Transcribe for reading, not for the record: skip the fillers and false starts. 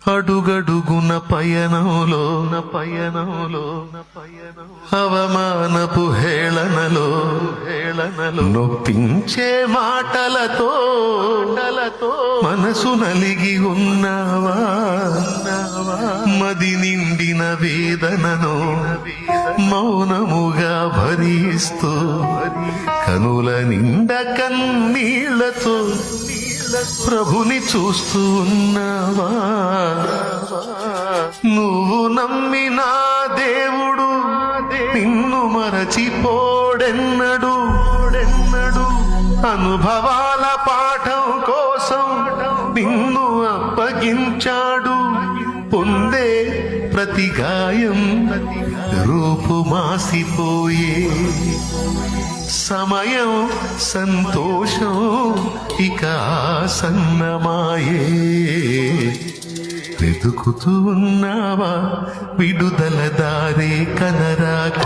అడుగడుగున పయనంలో అవమానపు హేళనలో నొప్పించే మాటలతో మనసు నలిగి ఉన్నావా? మది నిండిన వేదనను మౌనముగా భరిస్తూ కనుల నిండా కన్నీళ్లతో ప్రభుని చూస్తూ ఉన్నావా? నువ్వు నమ్మిన దేవుడు నిన్ను మరచిపోడెన్నడు. అనుభవాల పాఠం కోసం నిన్ను అప్పగించాడు. పొందే ప్రతి గాయం రూపు మాసిపోయే సమయం సంతోషం ఇక ఆసన్నమాయే. వెతుకుతూ ఉన్నావా విడుదల దారే కనరాక?